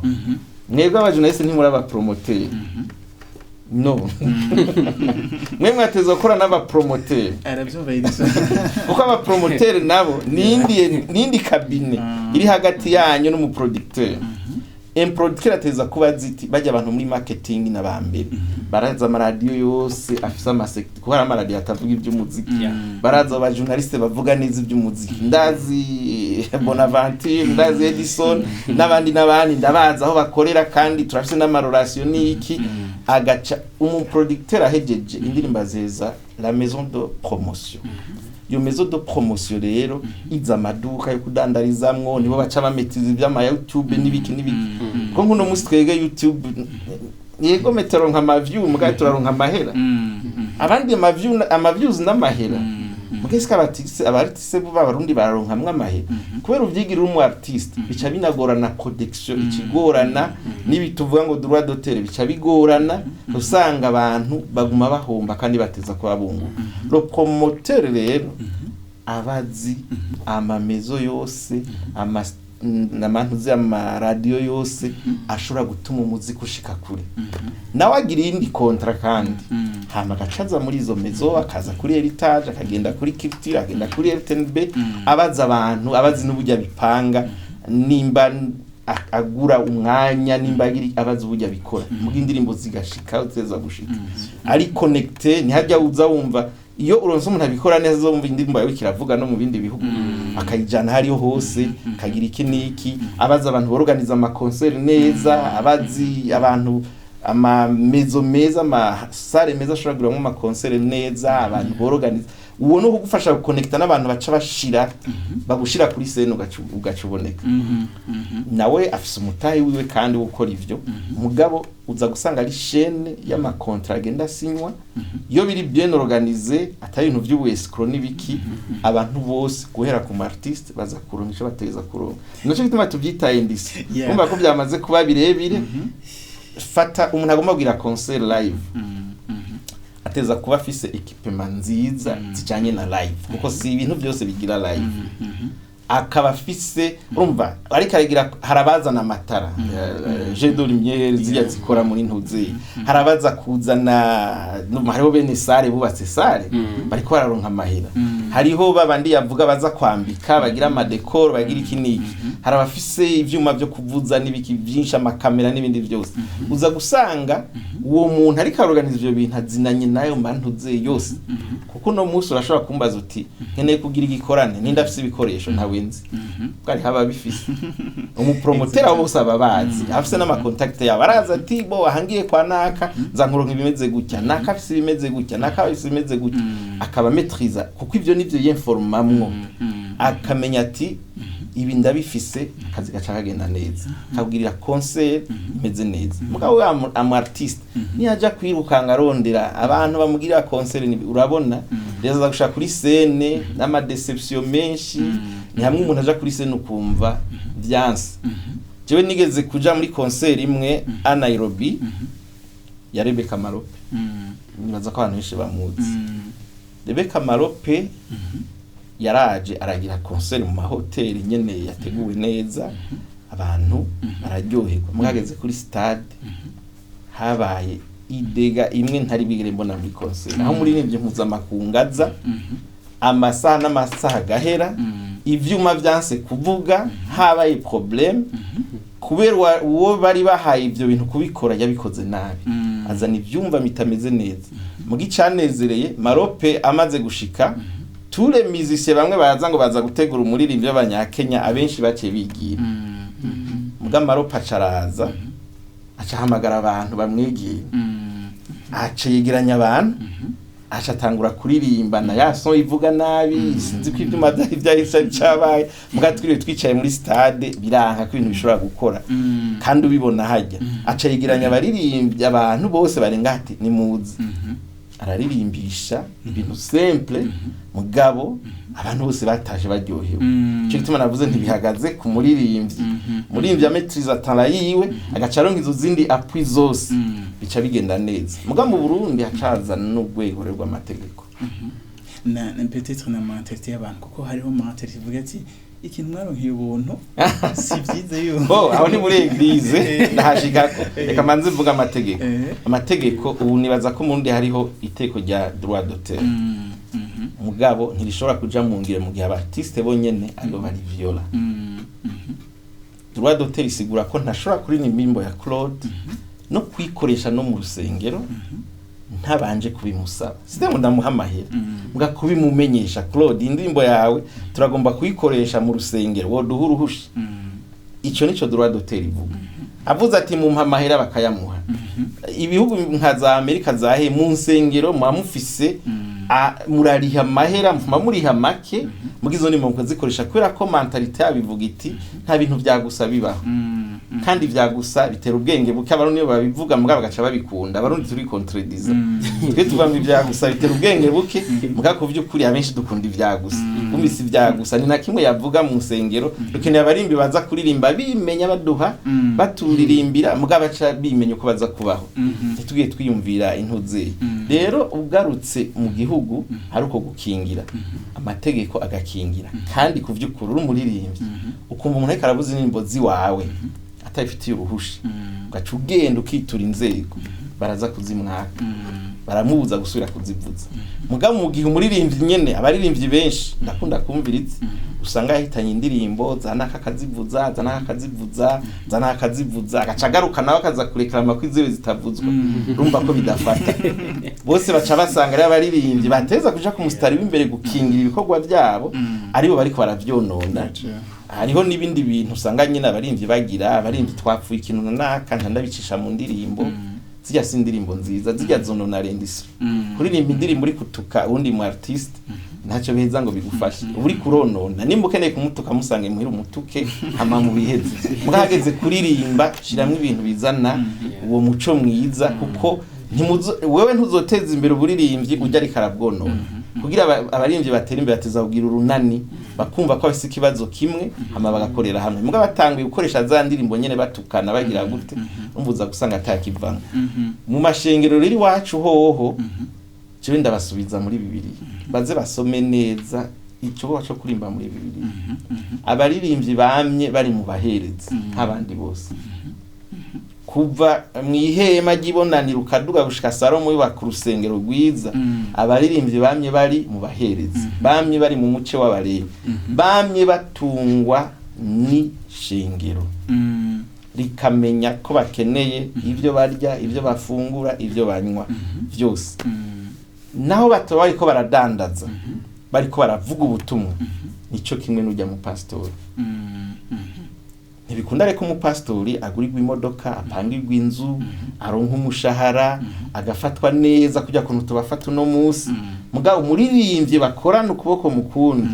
mwebwe abajournaliste ntimuri aba promoteur no mwe mwateza gukora n'aba promoteur arabyumva yirisa uko aba promoteur nabo nindi kabine iri hagati yanyu n'umu producteur un producteur ateza kuba ziti bajya abantu muri marketing n'abambere baraza amaradiyo yose afisa amasector kuko amaradiyo atavuga iby'umuziki baraza aba journaliste bavuga neza iby'umuziki ndazi Bonaventure ndazi Edison n'abandi ndabaza aho bakorera kandi turafise n'amarelation n'iki agaca umu producteur ahejeje indirimbo zeza la maison de promotion iyo maison de promotion rero iza amaduka yo kudandarizamwo nibo baca bametiza iby'ama YouTube n'ibiki ko nkuno musi twege YouTube yego metero nka view mugaye turaronka amahera abandi ama-views n'amahera mugese abartiste bo barundi bararonka amahera kubera uvyigira umu artiste bica binagorana production ikigorana nibituvuga ngo droit d'auteur bica bigorana usanga abantu baguma bahomba kandi bateza kwa bungu le promoteur rero abazi amamezo yose namantuze radio yose ashobora gutuma umuziki ushika kure nawe agira indi kontra kandi hama gacaza muri izo mezo akaza kuri Heritage akagenda kuri Culture agenda kuri RTNB abaza abantu abazi n'ubujya bipanga nimba agura umwanya nimba agiri abazi ubujya bikora mugi indirimbo zigashika uteza gushika ari connecté ni hajya uza wumva iyo uronse umuntu abikora neza zo mva indirimbo yawe kiravuga no mu bindi bihugu akayijana hariyo hose kagira iki niki abaza abantu borganiza ama concert neza abazi abantu ama mezo meza ama sare meza ashobora guramo ama concert neza abantu borganiza uwo no kugufasha guconnecta n'abantu baca bashira bagushira kuri scene ugacuboneka nawe afise umutayi wiwe kandi ukora ivyo mugabo uza gusanga ari chaîne y'ama contrat agenda sinywa iyo biri bien organisé atari ibintu by'ubwescro n'ibiki abantu bose guhera ku artiste baza kuronka ico bateza kuronka noco gituma tuvyitaye ndisi umva ko byamaze kuba birebire fata umuntu agomba kugira concert live ateza kuba afise equipment nziza zijanye na live kuko si ibintu byose bigira live akaba afise urumva ariko aragira harabazana amatara jet de lumière zijya zikora muri ntuzi harabaza kuzana hariho bene sare bubatse sare bariko bararonka amahera hariho babandi yavuga baza kwambika bagira amadekoro bagira ikiniki harabafise ivyuma byo kuvuza n'ibiki byinshi amakamera n'ibindi byose uza gusanga uwo muntu ariko organize ivyo bintu azinanye nayo mantuze yose kuko no musi urashobora kumbaza uti nkeneye kugira igikorane ninda afise ibikoresho ntawe nzi bwari haba bifise umupromotera wose ababazi afise n'ama contact yabo araza ati bo ahangiye kwa naka nzankuronka ibimeze gutya naka afise ibimeze gutya naka afise ibimeze gutya akaba maîtriser kuko ivyo nivyo yinformamwo akamenya ati ibi ndabifise akazi gaca kagenda neza kabwirira concert imeze neza mugabo am artiste ni aja kwirukanga arondera abantu bamugirira concert urabona reza gushaka kuri scene n'ama deception menshi ni hamwe umuntu aja kuri scene ukumva byanse jewe nigeze kuja muri concert imwe a Nairobi ya Rebecca Marope nibaza ko abantu benshi bamuzi Rebecca Marope yaraje aragira concert mu mahoteli nyene yateguwe neza abantu bararyoherwa mwageze kuri stade habaye idega imwe ntari bigire mbona muri concert aho muri nivyo mpuzamakungaza amasaha n'amasaha gahera ivyuma byanse kuvuga habaye problem kubera uwo bari bahaye ivyo bintu kubikora yabikoze nabi azana ivyumva mitameze neza mugi canezereye Marope amaze gushika tule musiciens bamwe baza ngo baza gutegura umuririmbyi w'abanyakenya abenshi bace bigira muga Marope acaraza acahamagara abantu bamwigiye ace yegeranya abantu aca atangura kuririmba na ya son ivuga nabi sinzi ko ibyuma byahise cabaye mugatwiriwe twicaye muri stade biranka ko ibintu bishobora gukora kandi ubibona hajya aca yegeranya abaririmbyi abantu bose barenga ati ni muzi araririmbisha ibintu simple mugabo abantu bose bataje baryohewe cyo gituma navuze ntibihagaze ku muririmbyi ametriza tala yiwe agacaronga izo zindi appui zose bica bigenda neza mugabo mu Burundi hacaza n'ugwego rw'amategeko na peut-être na mentalité y'abantu kuko hariho mentalité ivuga ati ikintu mwaronkiye ubuntu si byiza yo aho ni muri eglise ndahashikako reka manze mvuga amategeko ubu nibaza ko mundi hariho iteko rya droit d'auteur mugabo ntirishobora kuja mu ngire mu gihe abartiste bonyene abo bari viola droit d'auteur isigura ko ntashobora kuri nimimbo ya Claude no kwikoresha no mu rusengero ntabanje kubimusaba sitemo ndamuha amahera muga kubimumenyesha Claude indirimbo yawe turagomba kuyikoresha mu rusengero wo duhuruhusha ico nico droit d'auteur ivuga avuze ati mu amahera bakayamuha ibihugu nka za Amerika zahe mu nsengero mwamufise murariha amahera muriha make mugizo ndimo mkozikoresha kwera ko mentalite yabivuga iti nta bintu byagusa bibaho kandi vyagusa bitera ubwenge buke abantu niyo babivuga mugabo gaca babikunda abarundi turi contradiza twe tuvanga ivyagusa bitera ubwenge buke mugabo kuvyukuri abenshi dukunda ivyagusa kumisi vyagusa ni na kimwe yavuga mu nsengero dukeneye abarimbi baza kuririmba bimenya baduha baturirimbira mugabo aca bimenya uko baza kubaho tugiye twiyumvira intuze rero ugarutse mu gihugu hari uko gukingira amategeko agakingira kandi kuvyukuri uri umuririmbyi ukumva umuntu ariko arabuza indirimbo ziwawe atayifitiye uruhusha ugaca ugenda ukitura inzego baraza kuzimwaka baramubuza gusubira kuzivuza mugabo mu gihe umuririmbyi nyene abaririmbyi benshi ndakunda kumviritse usanga yahitanye indirimbo zanaka akazivuza agacagaruka nawe akaza kureklama ko iziwe zitavuzwa urumva ko bidafata bose baca basanga ari abaririmbyi bateza kuja ku mustari w'imbere gukingira ibikorwa byabo aribo bariko baravyonona hariho nibindi bintu usanga nyine abarimvyi bagira abarimvyi twapfuye ikintu naka ndandabicisha mu ndirimbo zijya sindirimbo nziza zijya zonona rendisi kuririmba indirimbo uri kutuka undi mu artist ntacyo beza ngo bigufashe uri kuronona nimba ukeneye kumutuka musange muhira umutuke hama mu biheze mugahageze kuririmba shiramwe ibintu bizana uwo muco mwiza kuko wewe ntuzoteza imbere uburirimbyi ujya ari karabwonona kugira abaririmbyi batera imbere ateza kugira urunani bakumva ko bafite ikibazo kimwe hama bagakorera hamwe mugabo batanguye gukoresha za ndirimbo nyene batukana bagira gute umbuza gusanga atakivanga mu mashengero riri wacu hoho cyo ndabasubiza muri bibiri baze basome neza ico cyo kurimba muri bibiri abaririmbyi bamye bari mu bahereza nk'abandi bose kuva mwihema gibonanira ukaduga gushika Salomo yubaka urusengero rwiza abaririmbyi bamye bari mu bahereza bamye bari mu muce w'abarebi bamye batungwa ni shingiro rikamenya ko bakeneye ibyo barya ibyo bafungura ibyo banywa byose naho batoba ariko baradandaza bariko baravuga ubutumwa nico kimwe n'ujya mu pastori ntibikunda reko umupastori agurirwa imodoka apangirwa inzu aronka umushahara agafatwa neza kujya kuntu tubafata uno munsi mugabo umuririmbyi bakorana ukuboko mukundi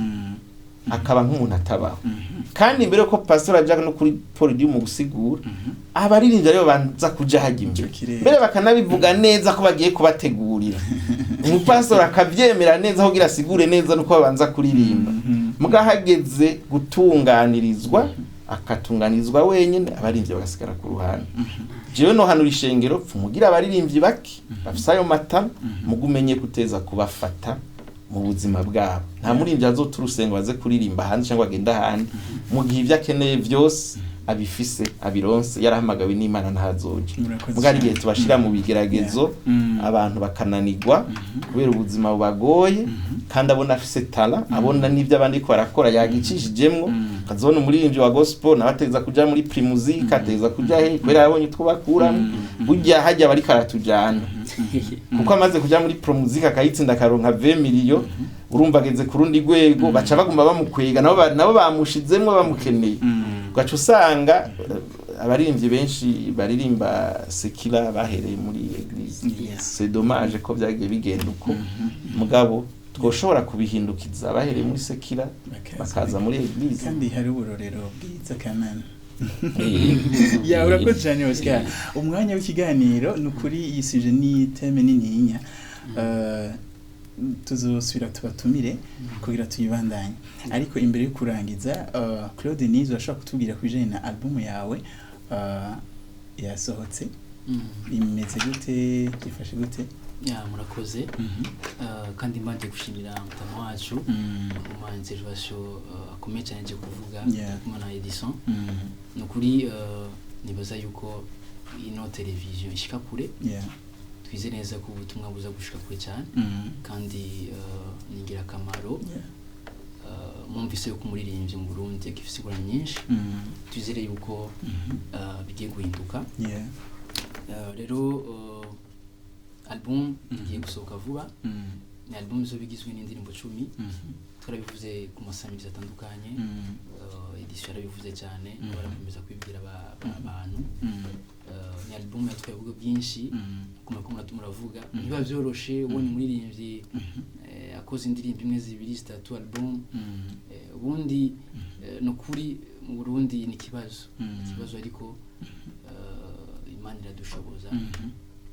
akaba nk'umuntu atabaho kandi mbere ko pastor ajaga no kuri podium gusigura abaririmbyi aribo banza kuja hajya imbere mbere bakanabivuga neza ko bagiye kubategurira umupastor akavyemera neza kugira asigure neza nuko babanza kuririmba mugahageze gutunganirizwa akatunganizwa wenyine abaririmbyi bagasigara ku ruhande jewe no hano rishengero pfumugira abaririmbyi baki bafise ayo mata mugumenye kuteza kubafata mu buzima bwabo nta muririmbyi azoturusenga baze kuririmba hanze cyangwa agenda handi mu gihe ibyo akeneye byose abifise abironse yarahamagawe n'Imana ntazoje mugari gihe tubashira mu bigeragezo abantu bakananirwa kubera ubuzima bubagoye kandi abona afise tala abona n'ibyo abandi ko barakora yagicishijemwo kazona umuririmbyi wa gospel nabateza kuja muri primusic ateza kuja he kubera yabonye twubakura burya hajya bari karatujana kuko amaze kuja muri primusic akayitsinda karonka 20 miliyo urumva ageze ku rundi rwego baca bagumba bamukwega nabo bamushizemwe bamukeneye gacu usanga abaririmbyi benshi baririmba sekira bahereye muri eglise c'est dommage ko byagiye bigenda uko mugabo twoshobora kubihindukiza bahereye muri sekira bakaza muri eglise kandi hari uburorero bwiza kanani ya urakoze cyane Oscar umwanya w'ikiganiro nukuri yisije ni teme nininya tuzosubira tubatumire kugira tuyibandanye ariko imbere yo kurangiza Claude Nizo ashaka kutubwira kubijanye na album yawe yasohotse imeze gute ifashe gute murakoze kandi mbanje gushimira mutama wacu umuhanzi Rwasho akomeye cyane nje kuvuga kumana Edison nukuri nibaza yuko ino television ishika kure twize neza ko ubutumwa buza gushika kure cyane kandi ningira akamaro mwumvise yuko umuririmbyi mu Burundi akifise igura nyinshi twizere yuko bigiye guhinduka rero album igiye gusohoka vuba ni album zo bigizwe n'indirimbo 10 twarabivuze ku masamiriza atandukanye edition yarabivuze cyane barakomeza kwibwira abantu ni album yatwaye byinshi kuma muravuga niba byoroshe ubonye umuririmbyi akoze indirimbo imwe zibiri zitatu album ubundi no kuri mu Burundi ni kibazo ariko Imana iradushoboza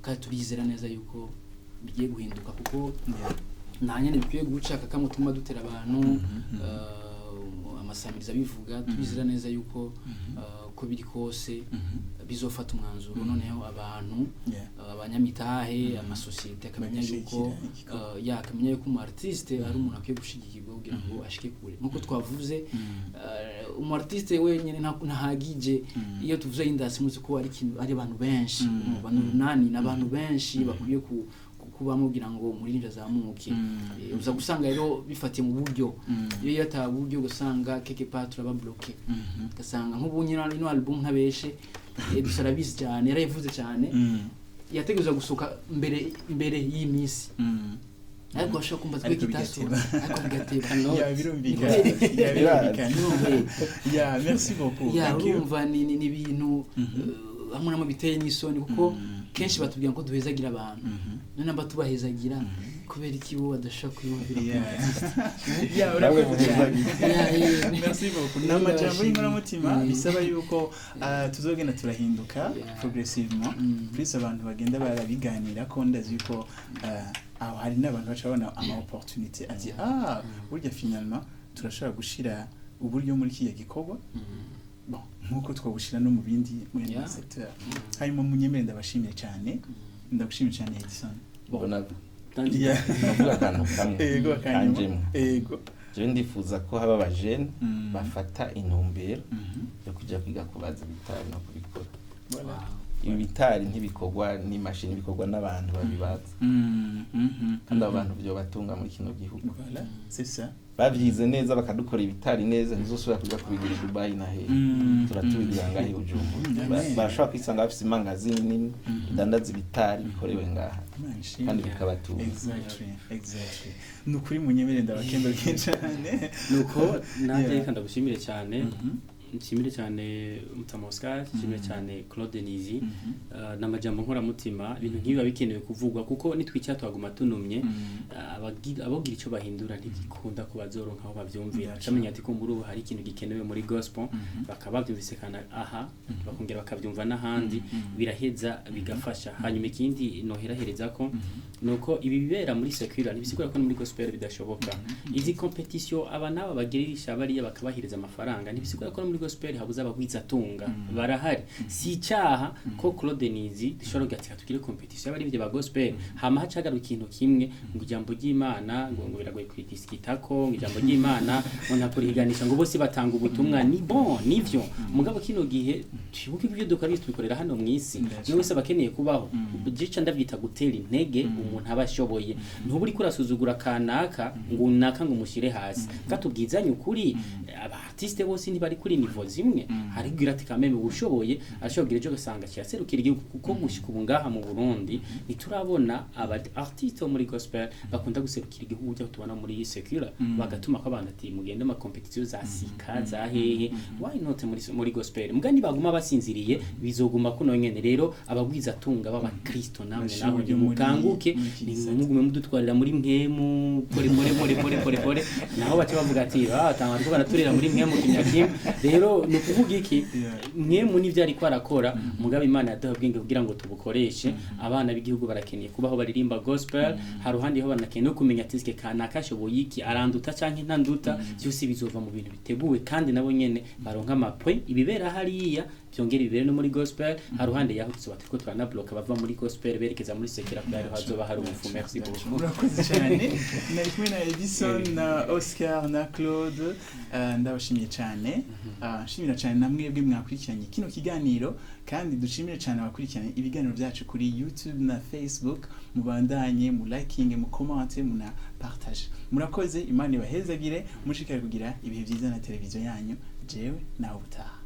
kandi turizera neza yuko bigiye guhinduka kuko nta nyene bikwiye gucaka kamutuma dutera abantu amasamiriza bivuga turizera neza yuko ko biri kose bizofata umwanzuro noneho abantu abanyamitahe amasosiyete akamenya yuko yakamenya yuko umu artiste ari umuntu akwiye gushigikirwa kugira ngo ashike kure nkuko twavuze umu artiste wenyine ntahagije iyo tuvuze industry muzi ko ari abantu benshi abantu runani n'abantu benshi bakwiye kubamo kugira ngo umuririmbyi azamuke uza gusanga rero bifatiye mu buryo iyo yata buryo gusanga keke patra ba bloqué gasanga nk'ubunyira ino album ntabeshe bisarabizi cyane yarayivuze cyane yateguza gusoka mbere y'imisi ariko ashaka kumva twe kitateba ariko bigateba no ya birumvikana ya merci beaucoup ya urumva ni ibintu hamwe namo biteye n'isoni kuko kenshi batubwira ko duhezagira abantu none namba tubahezagira kubera iki bo badashaka kuyumvira ya urakoze merci beaucoup n'amajambo y'inkoramutima bisaba yuko tuzogenda turahinduka progressivement plus abantu bagenda barabiganira ko ndazi yuko aho hari n'abantu bacabona ama opportunité ati burya finalement turashaka gushira uburyo muri kiye gikorwa bon nkuko twabushira no mu bindi muri secteur harimo munyemere ndabashimiye cyane ndagushimiye cyane Edison bona navuga akantu kamwe ego je ndifuza ko haba abajene bafata intumbero yo kujya kwiga kubaza ibitari no kubikora ibitari ntibikorwa n'imashini bikorwa n'abantu babibaza kandi abantu byo batunga muri kino gihugu voilà c'est ça babyize neza bakadukora ibitari neza ntizosubira kujya kubigura Dubai na he turatubigura ngahe Bujumbura bashobora kwisanga bafite imangazini nini dandaza ibitari bikorewe ngaha kandi bikabatunga exactly nukuri munyemere ndabakembe cyane nuko naje kandi gushimire cyane nshimire cyane Mutama Oscar nshimire cyane Claude Nizi n'amajambo nkora mutima ibintu nkibiba bikenewe kuvugwa kuko nitwica twaguma tunumye abogira icyo bahindura ntigikunda kubazoronka aho bavyumvira camenya ati ko muri ubu hari ikintu gikenewe muri gospel bakabavyumvise kana bakongera bakavyumva n'ahandi biraheza bigafasha hanyuma ikindi noherahereza ko nuko ibi bibera muri secular nibisigura ko muri gospel bidashoboka izi competition abanaba bagiririsha bariya bakabahiriza amafaranga nibisigura ko muri gospel habuza abagwiza tunga barahari si cyaha ko Claude Nizi dishoro gati tukire competition y'abarivye ba gospel hama hacagaru ikintu kimwe ngo ijambo ry'Imana ngo biragoye kwitisikitako ngo ijambo ry'Imana ona kuriganisha ngo bose batanga ubutumwa ni bon nivyo mugabo kino gihe twibuke ibyo dukora tubikorera hano mwisi ni wese bakeneye kubaho gica ndavyita gutera intege umuntu abashoboye ntuburi kurasuzugura kanaka ngo naka ngo mushire hasi katubwizanye ukuri aba artiste bose ntibari kuri nivo zimwe hari gira ati kameme ubushoboye ashobora ejo gasanga cyaserukira igihugu kuko gushika ubu ngaha mu Burundi niturabona aba artiste muri gospel bakunda guserukira igihugu cyo tubona muri secular bagatuma ko abantu ati mugende ma competition za sika za hehe why not muri gospel mugani baguma basinziriye bizoguma kuno nyene rero abagwiza tunga baba Kristo namwe naho mukanguke ni mugume mudutwarira muri mwemu pore naho bace bavuga ati tanga ko baraturira muri mwemu kinyakim rero no kuvuga iki mwemu nivyo ari kwarakora mugabe Imana yaduha ubwenge kugira ngo tubukoreshe abana b'igihugu barakeneye kubaho baririmba gospel haruhandi ho banakeneye kumenya ati kanaka ashoboye iki aranduta canke ntanduta byose bizova mu bintu biteguwe kandi nabo nyene baronka amapwe ibibera hariya byongera ibibere no muri gospel haruhande yaho tuzoba ko twana block bava muri gospel berekeza muri secular kandi hazoba hari ubufu merci beaucoup murakoze cyane nari kumwe na Edison na Oscar na Claude ndabashimiye cyane nshimira cyane namwebwe mwakurikiranye kino kiganiro kandi dushimire cyane abakurikiranye ibiganiro byacu kuri YouTube na Facebook mubandanye mu liking mu comment mu na partage murakoze Imana ibahezagire mushikare kugira ibihe byiza na televiziyo yanyu jewe nawe utaha